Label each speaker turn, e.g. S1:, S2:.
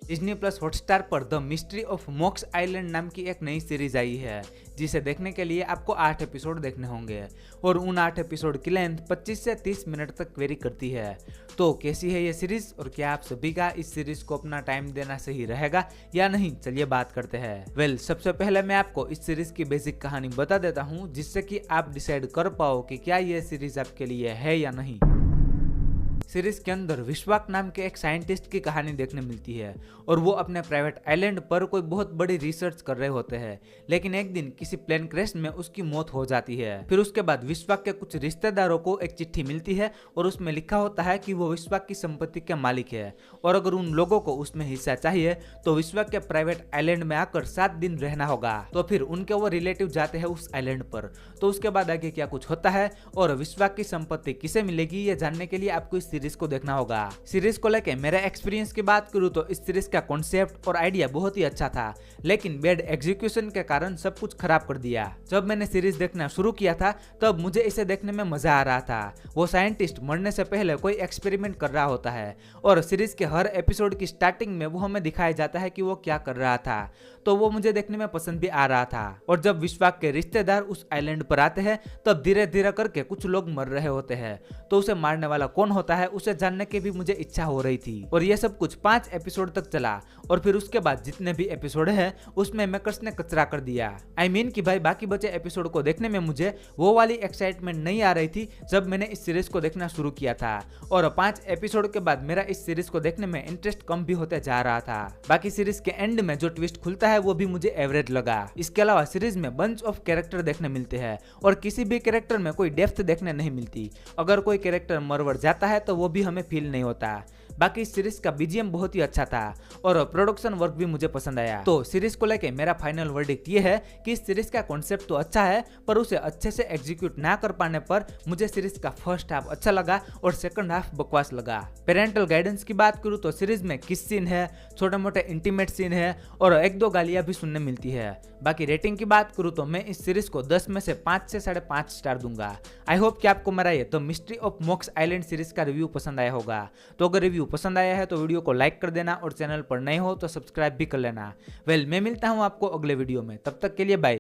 S1: Disney plus Hotstar पर the mystery of मॉक्स island नाम की एक नई सीरीज आई है, जिसे देखने के लिए आपको 8 एपिसोड देखने होंगे और उन 8 एपिसोड की लेंथ 25 से 30 मिनट तक वेरी करती है। तो कैसी है ये सीरीज और क्या आप सभी का इस सीरीज को अपना टाइम देना सही रहेगा या नहीं, चलिए बात करते हैं। सबसे पहले मैं आपको इस सीरीज की बेसिक कहानी बता देता हूँ, जिससे कि आप डिसाइड कर पाओ कि क्या ये सीरीज आपके लिए है या नहीं। सीरीज के अंदर विश्वाक नाम के एक साइंटिस्ट की कहानी देखने मिलती है और वो अपने प्राइवेट आइलैंड पर कोई बहुत बड़ी रिसर्च कर रहे होते हैं, लेकिन एक दिन किसी प्लेन क्रैश में उसकी मौत हो जाती है। फिर उसके बाद विश्वाक के कुछ रिश्तेदारों को एक चिट्ठी मिलती है और उसमें लिखा होता है कि वो विश्वाक की संपत्ति के मालिक है और अगर उन लोगों को उसमें हिस्सा चाहिए तो विश्वाक के प्राइवेट आइलैंड में आकर 7 दिन रहना होगा। तो फिर उनके वो रिलेटिव जाते हैं उस आइलैंड पर। तो उसके बाद आगे क्या कुछ होता है और विश्वाक की संपत्ति किसे मिलेगी, ये जानने के लिए आपको इस सीरीज को देखना होगा। सीरीज को लेके मेरे एक्सपीरियंस की बात करूं तो इस सीरीज का कॉन्सेप्ट और आइडिया बहुत ही अच्छा था, लेकिन बैड एग्जीक्यूशन के कारण सब कुछ खराब कर दिया। जब मैंने सीरीज देखना शुरू किया था तब मुझे इसे देखने में मजा आ रहा था। वो साइंटिस्ट मरने से पहले कोई एक्सपेरिमेंट कर रहा होता है और सीरीज के हर एपिसोड की स्टार्टिंग में वो हमें दिखाया जाता है कि वो क्या कर रहा था, तो वो मुझे देखने में पसंद भी आ रहा था। और जब विश्वाक के रिश्तेदार उस आइलैंड पर आते हैं तब धीरे धीरे करके कुछ लोग मर रहे होते हैं, तो उसे मारने वाला कौन होता है उसे जानने की भी मुझे इच्छा हो रही थी। और ये सब कुछ 5 एपिसोड तक चला और फिर उसके बाद जितने भी एपिसोड है उसमें मेकर्स ने कचरा कर दिया। I mean कि भाई बाकी बचे एपिसोड को देखने में मुझे वो वाली एक्साइटमेंट नहीं आ रही थी जब मैंने इस सीरीज को देखना शुरू किया था, और 5 एपिसोड के बाद मेरा इस सीरीज को देखने में इंटरेस्ट कम भी होते जा रहा था। बाकी सीरीज के एंड में जो ट्विस्ट खुलता है वो भी मुझे एवरेज लगा। इसके अलावा सीरीज में बंच ऑफ कैरेक्टर देखने मिलते हैं और किसी भी कैरेक्टर में कोई डेप्थ देखने नहीं मिलती। अगर कोई कैरेक्टर मरवर जाता है तो वो भी हमें फील नहीं होता। बाकी इस सीरीज का बीजीएम बहुत ही अच्छा था और प्रोडक्शन वर्क भी मुझे पसंद आया। तो सीरीज को लेके मेरा फाइनल वर्डिक्ट ये है कि इस सीरीज का कॉन्सेप्ट तो अच्छा है, पर उसे अच्छे से एग्जीक्यूट ना कर पाने पर मुझे सीरीज का फर्स्ट हाफ अच्छा लगा और सेकंड हाफ बकवास लगा। पेरेंटल गाइडेंस की बात करूँ तो सीरीज में किस सीन है, छोटे मोटे इंटीमेट सीन है और 1-2 गालियां भी सुनने मिलती है। बाकी रेटिंग की बात करूँ तो मैं इस सीरीज को 10 में से 5 से 5.5 स्टार दूंगा। आई होप कि आपको मेरा ये the mystery of मॉक्स island series का रिव्यू पसंद आया होगा। तो अगर रिव्यू पसंद आया है तो वीडियो को लाइक कर देना और चैनल पर नए हो तो सब्सक्राइब भी कर लेना। मैं मिलता हूं आपको अगले वीडियो में, तब तक के लिए बाय।